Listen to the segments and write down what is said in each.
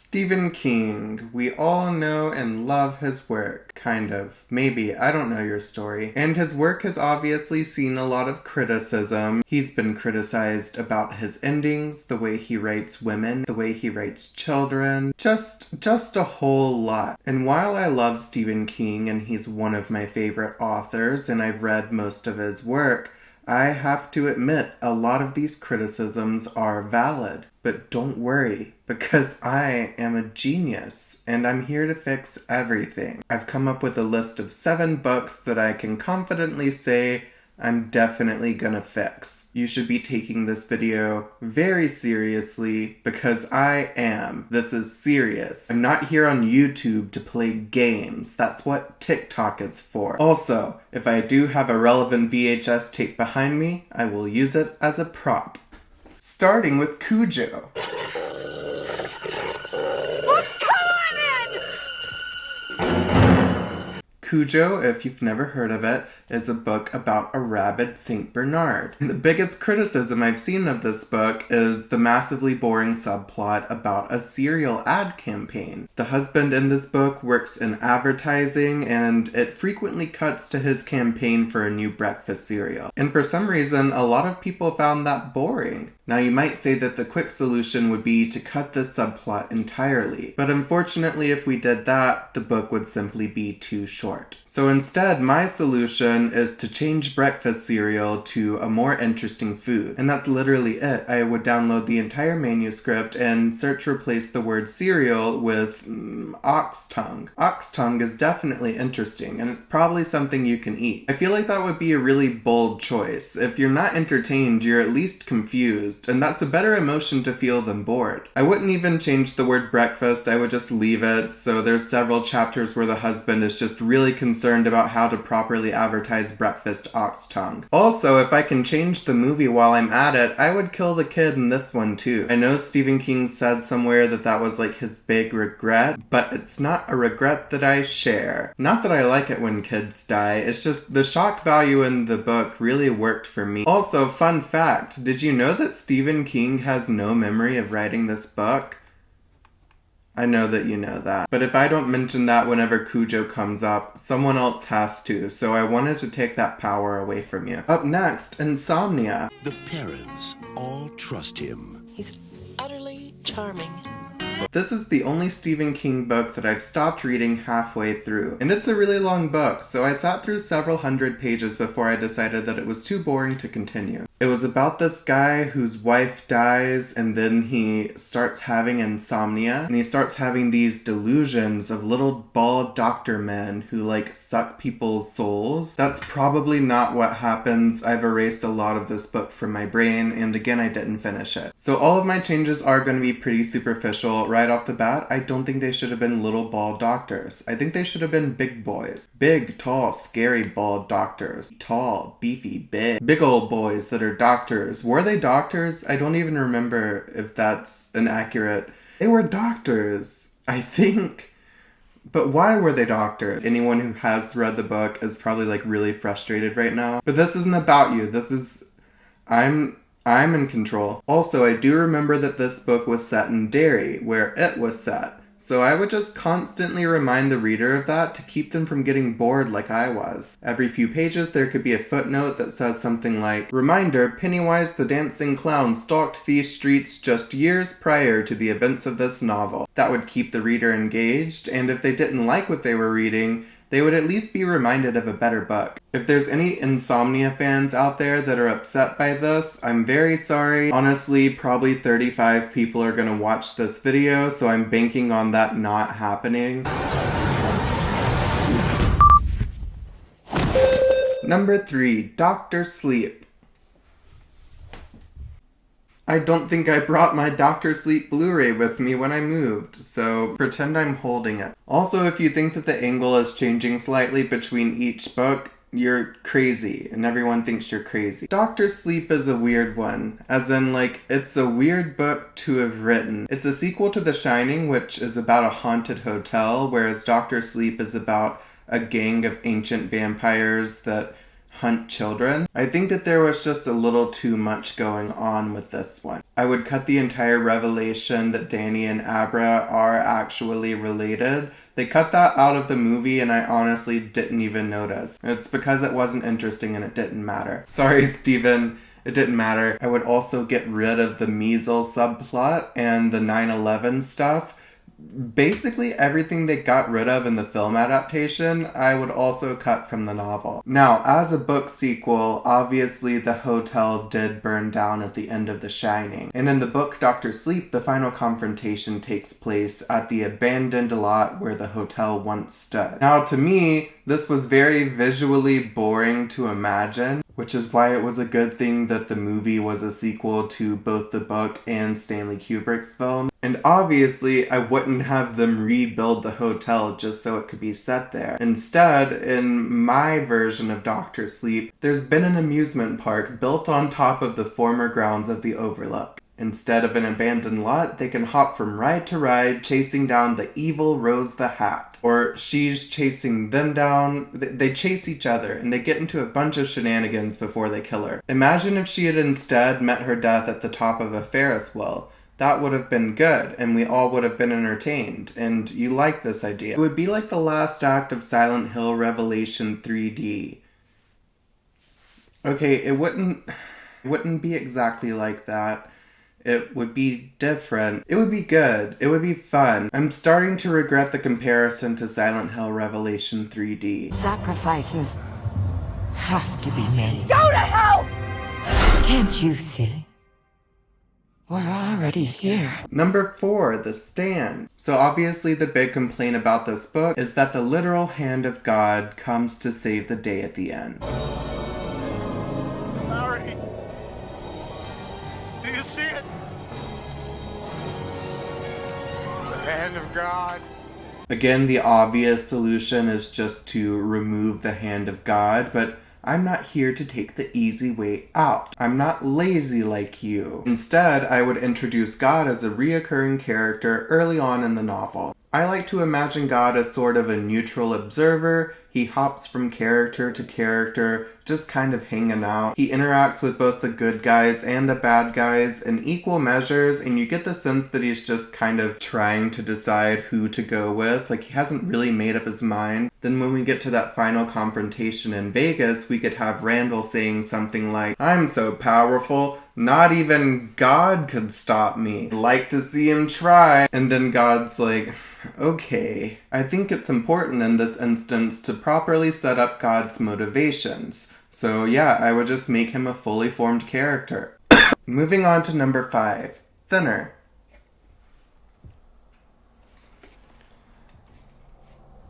Stephen King. We all know and love his work. Kind of. Maybe. I don't know your story. And his work has obviously seen a lot of criticism. He's been criticized about his endings, the way he writes women, the way he writes children. Just a whole lot. And while I love Stephen King and he's one of my favorite authors and I've read most of his work, I have to admit a lot of these criticisms are valid. But don't worry, because I am a genius, and I'm here to fix everything. I've come up with a list of 7 books that I can confidently say I'm definitely gonna fix. You should be taking this video very seriously, because I am. This is serious. I'm not here on YouTube to play games. That's what TikTok is for. Also, if I do have a relevant VHS tape behind me, I will use it as a prop. Starting with Cujo. Cujo, if you've never heard of it, is a book about a rabid Saint Bernard. And the biggest criticism I've seen of this book is the massively boring subplot about a cereal ad campaign. The husband in this book works in advertising, and it frequently cuts to his campaign for a new breakfast cereal. And for some reason, a lot of people found that boring. Now you might say that the quick solution would be to cut this subplot entirely, but unfortunately if we did that, the book would simply be too short. So instead, my solution is to change breakfast cereal to a more interesting food. And that's literally it. I would download the entire manuscript and search replace the word cereal with ox tongue. Ox tongue is definitely interesting, and it's probably something you can eat. I feel like that would be a really bold choice. If you're not entertained, you're at least confused, and that's a better emotion to feel than bored. I wouldn't even change the word breakfast, I would just leave it. So there's several chapters where the husband is just really concerned about how to properly advertise breakfast ox tongue. Also, if I can change the movie while I'm at it, I would kill the kid in this one too. I know Stephen King said somewhere that that was like his big regret, but it's not a regret that I share. Not that I like it when kids die, it's just the shock value in the book really worked for me. Also, fun fact, did you know that Stephen King has no memory of writing this book? I know that you know that. But if I don't mention that whenever Cujo comes up, someone else has to, so I wanted to take that power away from you. Up next, Insomnia. The parents all trust him. He's utterly charming. This is the only Stephen King book that I've stopped reading halfway through. And it's a really long book, so I sat through several hundred pages before I decided that it was too boring to continue. It was about this guy whose wife dies and then he starts having insomnia and he starts having these delusions of little bald doctor men who like suck people's souls. That's probably not what happens. I've erased a lot of this book from my brain and again I didn't finish it. So all of my changes are going to be pretty superficial. Right off the bat, I don't think they should have been little bald doctors. I think they should have been big boys. Big, tall, scary bald doctors. Tall, beefy, big. Big old boys that are doctors. Were they doctors? I don't even remember if that's an accurate... They were doctors, I think. But why were they doctors? Anyone who has read the book is probably like really frustrated right now. But this isn't about you. This is... I'm in control. Also, I do remember that this book was set in Derry, where it was set. So I would just constantly remind the reader of that to keep them from getting bored like I was. Every few pages there could be a footnote that says something like, "Reminder, Pennywise the Dancing Clown stalked these streets just years prior to the events of this novel." That would keep the reader engaged, and if they didn't like what they were reading, they would at least be reminded of a better book. If there's any Insomnia fans out there that are upset by this, I'm very sorry. Honestly, probably 35 people are gonna watch this video, so I'm banking on that not happening. Number 3, Dr. Sleep. I don't think I brought my Dr. Sleep Blu-ray with me when I moved, so pretend I'm holding it. Also, if you think that the angle is changing slightly between each book, you're crazy, and everyone thinks you're crazy. Dr. Sleep is a weird one, as in, like, it's a weird book to have written. It's a sequel to The Shining, which is about a haunted hotel, whereas Dr. Sleep is about a gang of ancient vampires that hunt children. I think that there was just a little too much going on with this one. I would cut the entire revelation that Danny and Abra are actually related. They cut that out of the movie and I honestly didn't even notice. It's because it wasn't interesting and it didn't matter. Sorry, Steven. It didn't matter. I would also get rid of the measles subplot and the 9/11 stuff. Basically everything they got rid of in the film adaptation, I would also cut from the novel. Now, as a book sequel, obviously the hotel did burn down at the end of The Shining. And in the book Dr. Sleep, the final confrontation takes place at the abandoned lot where the hotel once stood. Now, to me, this was very visually boring to imagine, which is why it was a good thing that the movie was a sequel to both the book and Stanley Kubrick's film. And obviously, I wouldn't have them rebuild the hotel just so it could be set there. Instead, in my version of Dr. Sleep, there's been an amusement park built on top of the former grounds of the Overlook. Instead of an abandoned lot, they can hop from ride to ride, chasing down the evil Rose the Hat. Or she's chasing them down. They chase each other, and they get into a bunch of shenanigans before they kill her. Imagine if she had instead met her death at the top of a Ferris wheel. That would have been good, and we all would have been entertained, and you like this idea. It would be like the last act of Silent Hill Revelation 3D. Okay, it wouldn't be exactly like that. It would be different. It would be good. It would be fun. I'm starting to regret the comparison to Silent Hill Revelation 3D. Sacrifices have to be made. Go to hell! Can't you see? We're already here. Number 4, The Stand. So obviously the big complaint about this book is that the literal hand of God comes to save the day at the end. Larry, do you see it? The hand of God. Again, the obvious solution is just to remove the hand of God, but I'm not here to take the easy way out. I'm not lazy like you. Instead, I would introduce God as a reoccurring character early on in the novel. I like to imagine God as sort of a neutral observer. He hops from character to character, just kind of hanging out. He interacts with both the good guys and the bad guys in equal measures, and you get the sense that he's just kind of trying to decide who to go with. Like, he hasn't really made up his mind. Then when we get to that final confrontation in Vegas, we could have Randall saying something like, "I'm so powerful, not even God could stop me. I'd like to see him try." And then God's like, okay. I think it's important in this instance to properly set up God's motivations. So yeah, I would just make him a fully formed character. Moving on to number 5, Thinner.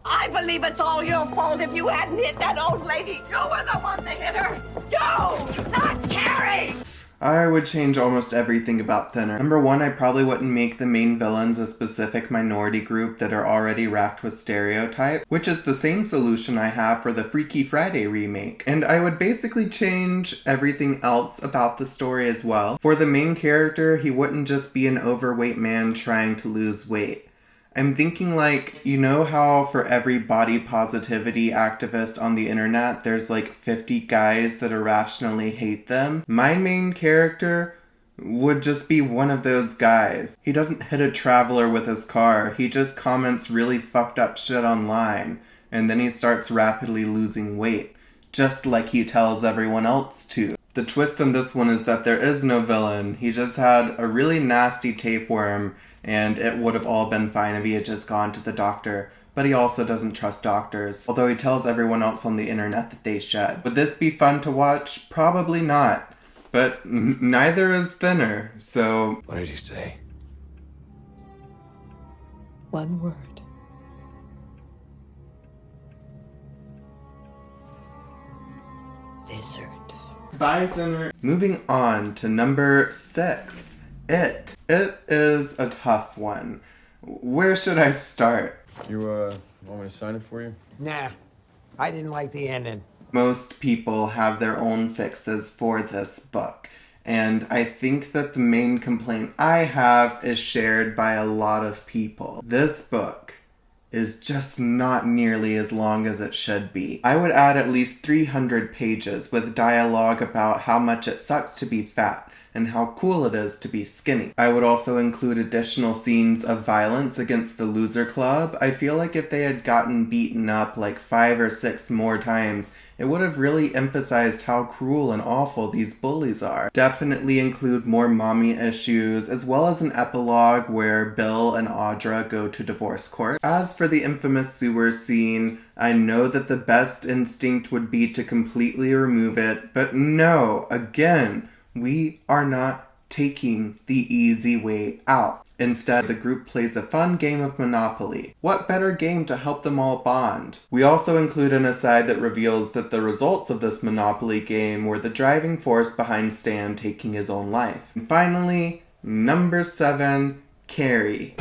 I believe it's all your fault. If you hadn't hit that old lady, you were the one to hit her. You, not Carrie! I would change almost everything about Thinner. Number 1, I probably wouldn't make the main villains a specific minority group that are already racked with stereotype, which is the same solution I have for the Freaky Friday remake. And I would basically change everything else about the story as well. For the main character, he wouldn't just be an overweight man trying to lose weight. I'm thinking like, you know how for every body positivity activist on the internet, there's like 50 guys that irrationally hate them? My main character would just be one of those guys. He doesn't hit a traveler with his car. He just comments really fucked up shit online. And then he starts rapidly losing weight, just like he tells everyone else to. The twist on this one is that there is no villain. He just had a really nasty tapeworm, and it would have all been fine if he had just gone to the doctor. But he also doesn't trust doctors, although he tells everyone else on the internet that they should. Would this be fun to watch? Probably not. But neither is Thinner, so... What did he say? One word. Lizard. Bye, Thinner. Moving on to number 6. It. It is a tough one. Where should I start? You, want me to sign it for you? Nah, I didn't like the ending. Most people have their own fixes for this book. And I think that the main complaint I have is shared by a lot of people. This book is just not nearly as long as it should be. I would add at least 300 pages with dialogue about how much it sucks to be fat and how cool it is to be skinny. I would also include additional scenes of violence against the loser club. I feel like if they had gotten beaten up like 5 or 6 more times, it would have really emphasized how cruel and awful these bullies are. Definitely include more mommy issues, as well as an epilogue where Bill and Audra go to divorce court. As for the infamous sewer scene, I know that the best instinct would be to completely remove it, but no, again, we are not taking the easy way out. Instead, the group plays a fun game of Monopoly. What better game to help them all bond? We also include an aside that reveals that the results of this Monopoly game were the driving force behind Stan taking his own life. And finally, number 7, Carrie.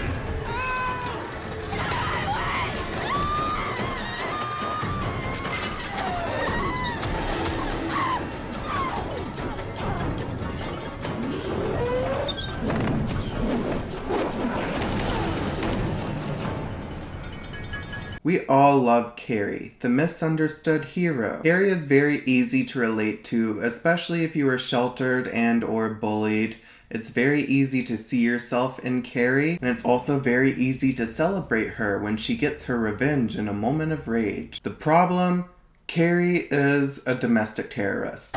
We all love Carrie, the misunderstood hero. Carrie is very easy to relate to, especially if you were sheltered and or bullied. It's very easy to see yourself in Carrie, and it's also very easy to celebrate her when she gets her revenge in a moment of rage. The problem? Carrie is a domestic terrorist.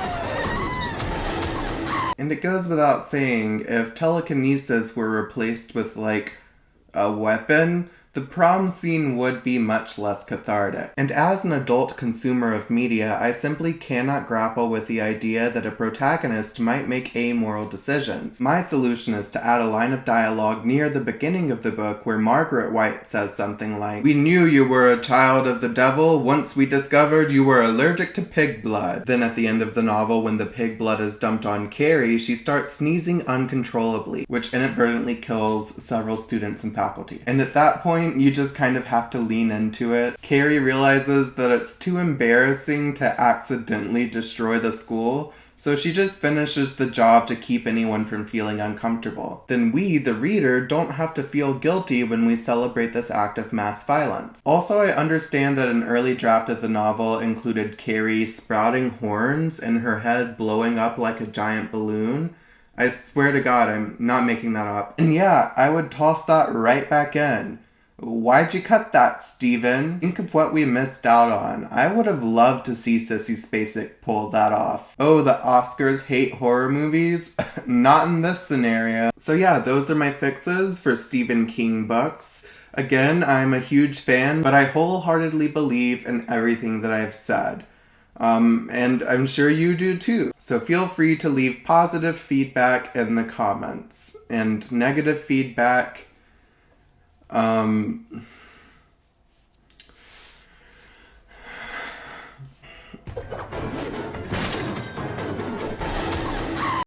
And it goes without saying, if telekinesis were replaced with, like, a weapon, the prom scene would be much less cathartic. And as an adult consumer of media, I simply cannot grapple with the idea that a protagonist might make amoral decisions. My solution is to add a line of dialogue near the beginning of the book where Margaret White says something like, "We knew you were a child of the devil once we discovered you were allergic to pig blood." Then at the end of the novel, when the pig blood is dumped on Carrie, she starts sneezing uncontrollably, which inadvertently kills several students and faculty. And at that point, you just kind of have to lean into it. Carrie realizes that it's too embarrassing to accidentally destroy the school, so she just finishes the job to keep anyone from feeling uncomfortable. Then we, the reader, don't have to feel guilty when we celebrate this act of mass violence. Also, I understand that an early draft of the novel included Carrie sprouting horns and her head blowing up like a giant balloon. I swear to God, I'm not making that up. And yeah, I would toss that right back in. Why'd you cut that, Steven? Think of what we missed out on. I would have loved to see Sissy Spacek pull that off. Oh, the Oscars hate horror movies? Not in this scenario. So yeah, those are my fixes for Stephen King books. Again, I'm a huge fan, but I wholeheartedly believe in everything that I've said. And I'm sure you do too. So feel free to leave positive feedback in the comments. And negative feedback,